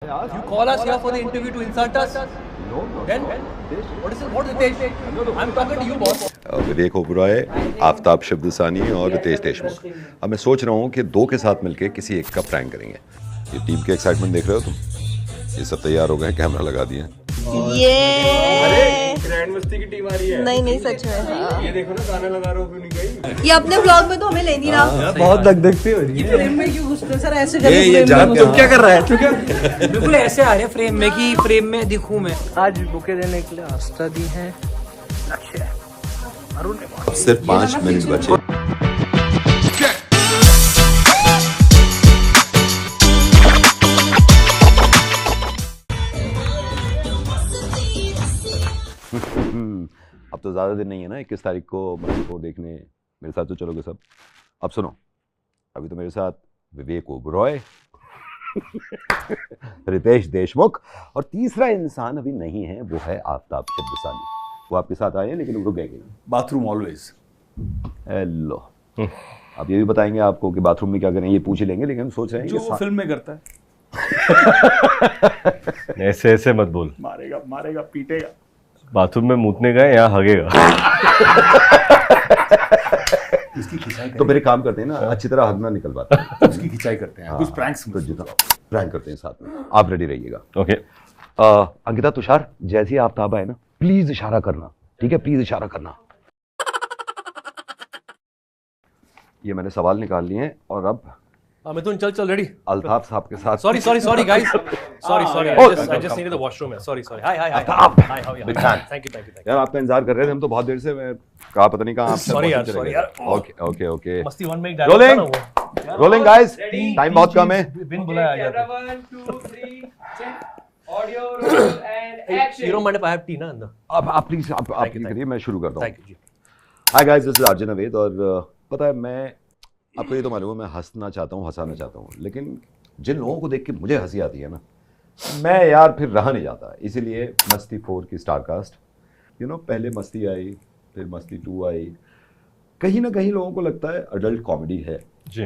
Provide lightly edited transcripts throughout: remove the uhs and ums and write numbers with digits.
You call us here for the interview to insult us? No. Then what is it? What Ritesh? I'm talking to you, boss. Vivek Oberoi, Aftab Shivdasani और रितेश देशमुख। अब मैं सोच रहा हूँ कि दो के साथ मिलके किसी एक का प्रैंक करेंगे। ये टीम की एक्साइटमेंट देख रहे हो तुम? ये सब तैयार हो गए, कैमरा लगा दिए। ये ग्रैंड मस्ती की टीम आ रही है। नहीं सच में हाँ। ये देखो ना, गाना लगा रहा हूँ नहीं। ये अपने व्लॉग में तो हमें ले नहीं रहा। बहुत धक-धकती हो रही है। फ्रेम में क्यों घुसते हो सर? ऐसे ये जान तुम क्या कर रहा है? तू क्या बिल्कुल ऐसे आ रहे हैं फ्रेम में कि फ्रेम में दिखूं मैं। आज बुके देने के लिए आस्था दी है लक्ष्य अरुण ने। सिर्फ 5 मिनट बचे। अब तो ज़्यादा दिन नहीं है ना, 21 तारीख को मस्ती4 देखने मेरे साथ तो चलोगे सब। अब सुनो, अभी तो मेरे साथ विवेक ओबरॉय, रितेश देशमुख और तीसरा इंसान अभी नहीं है, वो है आफ्ताब शिवदसानी। वो आपके साथ आए हैं लेकिन वो रुक गए। Bathroom always. हेलो, अब ये भी बताएंगे आपको कि बाथरूम में क्या करें, ये पूछ ही लेंगे, लेकिन हम सोच रहे हैं जो फिल्म में करता है। ऐसे ऐसे मत बोल। मारेगा पीटेगा। बाथरूम में मूतने गए या हगेगा। उसकी खिंचाई तो मेरे काम करते हैं ना, अच्छी तरह हगना निकल पाता है। उसकी खिंचाई करते हैं कुछ प्रैंक्स तो जितना प्रैंक करते हैं साथ में, आप रेडी रहिएगा। ओके। अंकिता, तुषार, जैसे ही आफ्ताब आए ना, प्लीज इशारा करना, ठीक है? प्लीज इशारा करना। ये मैंने सवाल निकाल लिए हैं और अब मिथुन चल रेडी। अल्ताफ साहब के साथ। Sorry guys. Sorry. I just needed the washroom. Sorry. Hi. Aftab. Hi, how are you? Big fan. Thank you. यार आपका इंतजार कर रहे थे हम तो बहुत देर से। मैं कहा पता नहीं कहाँ आप। Sorry यार. ओके। मस्ती 1 में एक डायलॉग था ना वो। रोलिंग गाइस, टाइम बहुत कम है। बिन बुलाया आ जाता है। 1 2 3 check audio roll and action. You don't mind if I have tea ना अंदर? आप प्लीज आप करिए, मैं शुरू करता हूँ। Thank you जी। Hi guys, this is Arjun Aved. और पता है, मैं आपको ये तो मालूम है मैं हंसना चाहता हूँ, हंसाना चाहता हूँ, लेकिन जिन लोगों को देख के मुझे हंसी आती है ना, मैं यार फिर रहा नहीं जाता। इसीलिए मस्ती4 की स्टारकास्ट, पहले मस्ती आई, फिर मस्ती 2 आई। कहीं ना कहीं लोगों को लगता है अडल्ट कॉमेडी है जी।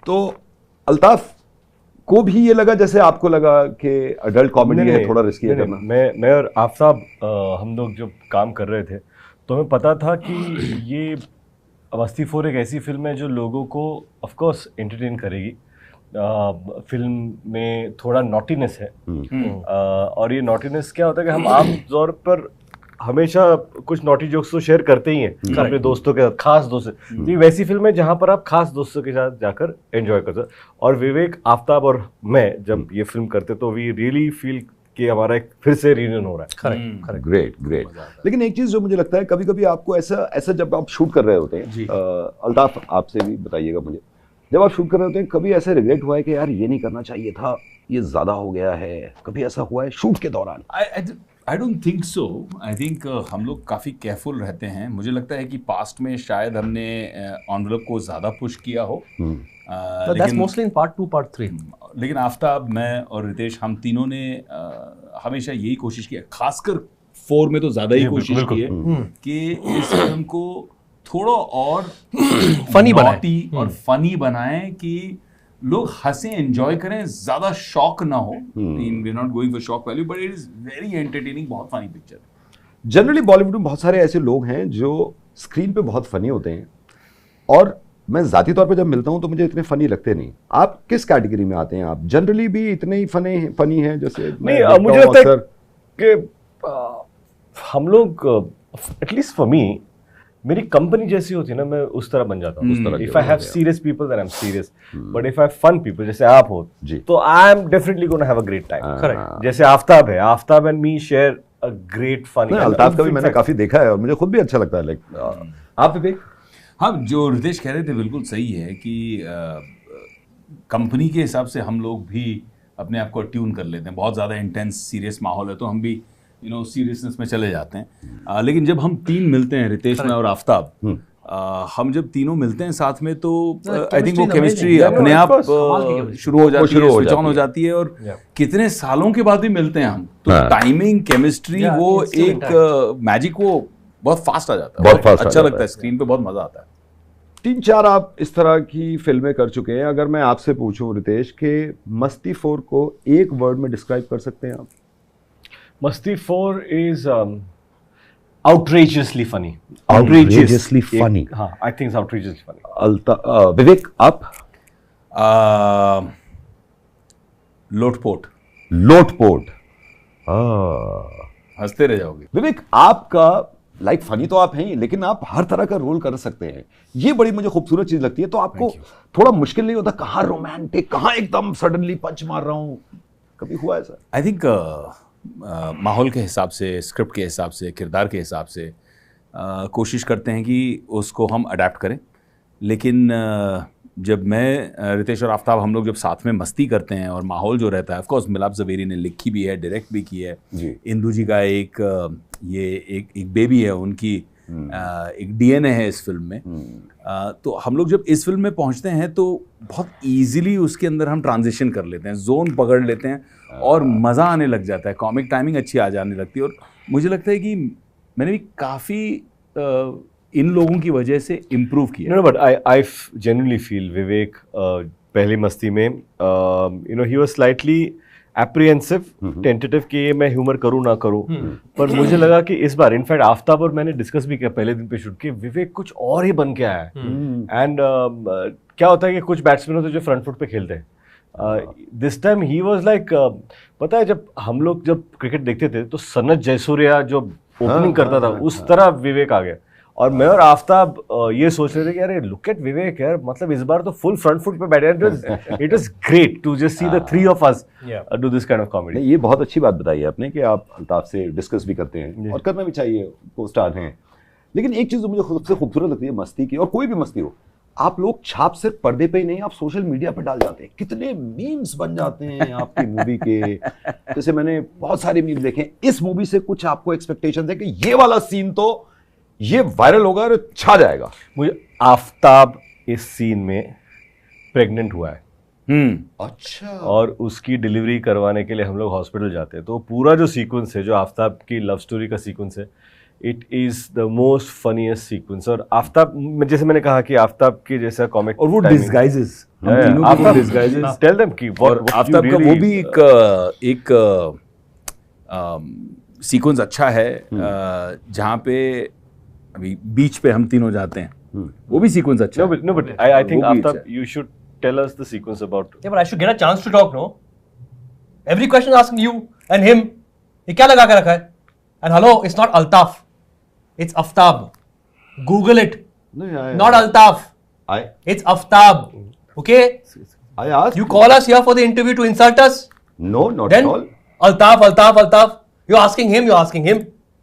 तो अल्ताफ को भी ये लगा जैसे आपको लगा कि अडल्ट कॉमेडी है, थोड़ा रिस्की है करना? मैं और आफ्ताब हम लोग जब काम कर रहे थे तो हमें पता था कि ये मस्ती4 एक ऐसी फिल्म है जो लोगों को ऑफ कोर्स एंटरटेन करेगी। फिल्म में थोड़ा नॉटीनेस है। और ये नॉटीनेस क्या होता है कि हम आम तौर पर हमेशा कुछ नॉटी जोक्स तो शेयर करते ही हैं अपने दोस्तों के साथ, खास दोस्त। ये वैसी फिल्म है जहाँ पर आप खास दोस्तों के साथ जाकर एंजॉय करते हो। और विवेक, आफ्ताब और मैं जब ये फिल्म करते तो वी रियली फील कि हमारा एक फिर से रियूनियन हो रहा है। करेक्ट। ग्रेट। लेकिन एक चीज जो मुझे लगता है, कभी कभी आपको ऐसा जब आप शूट कर रहे होते हैं, अल्ताफ आपसे भी बताइएगा मुझे, जब आप शूट कर रहे होते हैं कभी ऐसे रिग्रेट हुआ है कि यार ये नहीं करना चाहिए था, ये ज्यादा हो गया है? कभी ऐसा हुआ है शूट के दौरान? I don't think so. I think हम लोग काफ़ी केयरफुल रहते हैं। मुझे लगता है कि पास्ट में शायद हमने एनवेलप को ज़्यादा पुश किया हो। That's mostly in part 2, part 3. लेकिन आफ्ताब, मैं और रितेश, हम तीनों ने हमेशा यही कोशिश की है, खासकर 4 में तो ज़्यादा ही कोशिश की है कि इस फिल्म को थोड़ा और फनी बनाएं और फनी बनाएं कि लोग हंसें, एंजॉय करें, ज़्यादा शॉक ना हो। We are not going for shock value, but it is very entertaining, बहुत फनी पिक्चर। जनरली बॉलीवुड में बहुत सारे ऐसे लोग हैं जो स्क्रीन पे बहुत फनी होते हैं और मैं जाती तौर पे जब मिलता हूं तो मुझे इतने फनी लगते नहीं। आप किस कैटेगरी में आते हैं? आप जनरली भी इतने ही फनी हैं जैसे? नहीं, मुझे लगता है कि हम लोग, एटलीस्ट फॉर मी, मेरी कंपनी जैसी होती है ना, मैं उस तरह बन जाता हूँ। If I have serious people then I am serious, but if I have fun people जैसे आप हो तो I am definitely gonna have a great time. Correct. जैसे आफ्ताब है, Aftab and me share a great fun. Altaf का भी मैंने काफी देखा है और मुझे खुद भी अच्छा लगता है। लाइक आप विवेक? हाँ, जो रितेश कह रहे थे बिल्कुल सही है कि कंपनी के हिसाब से हम लोग भी अपने आप को ट्यून कर लेते हैं। बहुत ज़्यादा इंटेंस सीरियस माहौल है तो हम भी सीरियसनेस में चले जाते हैं। लेकिन जब हम तीन मिलते हैं, रितेश में और आफ्ताब, हम जब तीनों मिलते हैं साथ में तो आई थिंक वो केमिस्ट्री अपने आप शुरू हो जाती है, स्विच ऑन हो जाती है। और कितने सालों के बाद भी मिलते हैं हम तो टाइमिंग, केमिस्ट्री, वो एक मैजिक, वो बहुत फास्ट आ जाता है, बहुत अच्छा लगता है, स्क्रीन पे बहुत मजा आता है। 3-4 आप इस तरह की फिल्में कर चुके हैं। अगर मैं आपसे पूछूं रितेश कि मस्ती 4 को एक वर्ड में डिस्क्राइब कर सकते हैं आप? मस्ती 4 is outrageously funny. Outrageously funny. हाँ, I think it's outrageously funny. विवेक आप? लोटपोट। लोटपोट। हंसते रह जाओगे। विवेक आपका लाइक फनी तो आप हैं ही, लेकिन आप हर तरह का रोल कर सकते हैं, ये बड़ी मुझे खूबसूरत चीज लगती है। तो आपको थोड़ा मुश्किल नहीं होता कहाँ रोमांटिक, कहाँ एकदम सडनली पंच मार रहा हूँ, कभी हुआ है सर? आई थिंक माहौल के हिसाब से, स्क्रिप्ट के हिसाब से, किरदार के हिसाब से कोशिश करते हैं कि उसको हम अडेप्ट करें। लेकिन जब मैं रितेश और आफ्ताब हम लोग जब साथ में मस्ती करते हैं और माहौल जो रहता है, ऑफ कोर्स मिलाप ज़वेरी ने लिखी भी है, डायरेक्ट भी की है जी। इंदू जी का एक बेबी है उनकी, एक डीएनए है इस फिल्म में। तो हम लोग जब इस फिल्म में पहुंचते हैं तो बहुत इजीली उसके अंदर हम ट्रांजिशन कर लेते हैं, जोन पकड़ लेते हैं और मज़ा आने लग जाता है, कॉमिक टाइमिंग अच्छी आ जाने लगती है। और मुझे लगता है कि मैंने भी काफ़ी इन लोगों की वजह से इम्प्रूव किया। No, but I genuinely feel विवेक पहली मस्ती में he was slightly apprehensive, tentative कि ये मैं ह्यूमर करूँ ना करूँ, पर मुझे लगा कि इस बार इनफैक्ट आफ्ताब और मैंने डिस्कस भी किया पहले दिन पे शूट कि विवेक कुछ और ही बन के आया है। एंड क्या होता है कि कुछ बैट्समैन होते हैं जो फ्रंट फुट पे खेलते हैं, this time he was like, पता है जब हम लोग जब क्रिकेट देखते थे तो सनत जयसूर्या जो ओपनिंग करता था उस तरह विवेक आ गया। और मैं और आफ्ताब ये सोच रहे थे कि अरे लुक एट विवेक यार, मतलब इस बार तो फुल फ्रंट फुट पे बैठे। It was great to just see the three of us do this kind of comedy. ये बहुत अच्छी बात बताई है आपने कि आप अल्ताफ से डिस्कस भी करते हैं और करना भी चाहिए, को स्टार हैं। लेकिन एक चीज़ जो मुझे सबसे खूबसूरत लगती है मस्ती की, और कोई भी मस्ती हो, आप लोग छाप सिर्फ पर्दे पे ही नहीं, आप सोशल मीडिया पे डाल जाते हैं। कितने मीम्स बन जाते हैं आपकी मूवी के, जैसे मैंने बहुत सारे मीम्स देखे। इस मूवी से कुछ आपको एक्सपेक्टेशन है कि ये वाला सीन तो ये वायरल होगा और छा जाएगा? मुझे आफ्ताब इस सीन में प्रेग्नेंट हुआ है। अच्छा। और उसकी डिलीवरी करवाने के लिए हम लोग हॉस्पिटल जाते हैं, तो पूरा जो सीक्वेंस है, जो आफ्ताब की लव स्टोरी का सीक्वेंस है, it is the most funniest sequence. और आफ्ताब, जैसे मैंने कहा कि आफ्ताब के जैसा कॉमिक, और वो डिस्गाइजेस, टेल देम कि और आफ्ताब का वो भी एक सीक्वेंस अच्छा है जहाँ पे अभी बीच पे हम तीनों जाते हैं, वो भी सीक्वेंस अच्छा है। No, but I think Aftab, you should tell us the sequence about. Yeah, but I should get a chance to talk, no? Every question asking you and him. ये क्या लगा के रखा है? And hello, it's not Altaf, it's Aftab. Google it. Not Altaf. It's Aftab. Okay? I asked. You call us here for the interview to insult us? No, not Then at all. Altaf. You're asking him.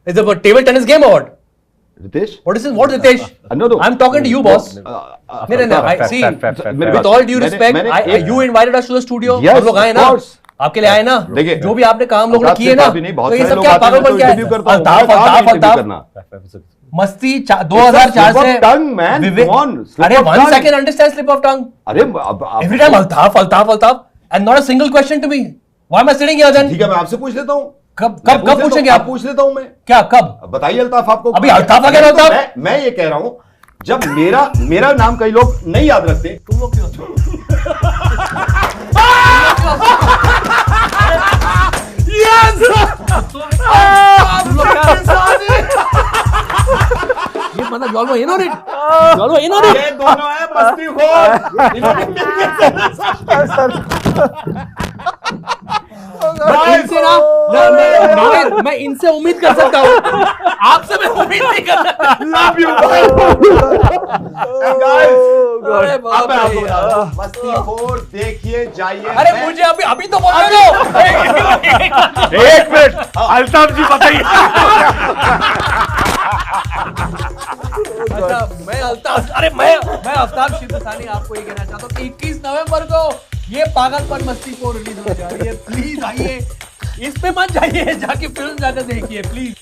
Is it a table tennis game or what? Ritesh? What is this? What Ritesh? No. I'm talking to you, boss. No. I see. With all due respect, you invited us to the studio. Yes, हम लोग आए ना, आपके लिए आए ना। देखिए, जो भी आपने काम लोगों ने किए ना, तो ये सब क्या पागलपन क्या है? अल्ताफ मस्ती 2004 से अरे 1 second understand slip of tongue. अरे Every time Altaf and not a single question to me. Why am I sitting here then? ठीक है, मैं आपसे पूछ लेता हूँ। कब पूछेंगे आप? पूछ लेता हूँ मैं। क्या कब? बताइए अल्ताफ, आपको अभी अल्ताफ आ गया। अल्ताफ, मैं ये कह रहा हूँ, जब मेरा नाम कई लोग नहीं याद रखते, तुम लोग क्यों? ये मतलब you all were in on it. ये दोनों है मस्तीखोर। इनसे ना मैं इनसे उम्मीद कर सकता हूँ, आपसे मैं उम्मीद नहीं कर सकता। Love you guys. मस्तीखोर देखिए जाइए। अरे मुझे अभी तो बोलने दो। एक मिनट, अल्ताफ जी बताइए। मैं आफ्ताब शिवसानी आपको ये कहना चाहता हूँ कि 21 नवंबर को ये पागलपन मस्ती को रिलीज होने जा रही है। प्लीज आइए, इस पे मत जाइए, जाके फिल्म जाकर देखिए प्लीज।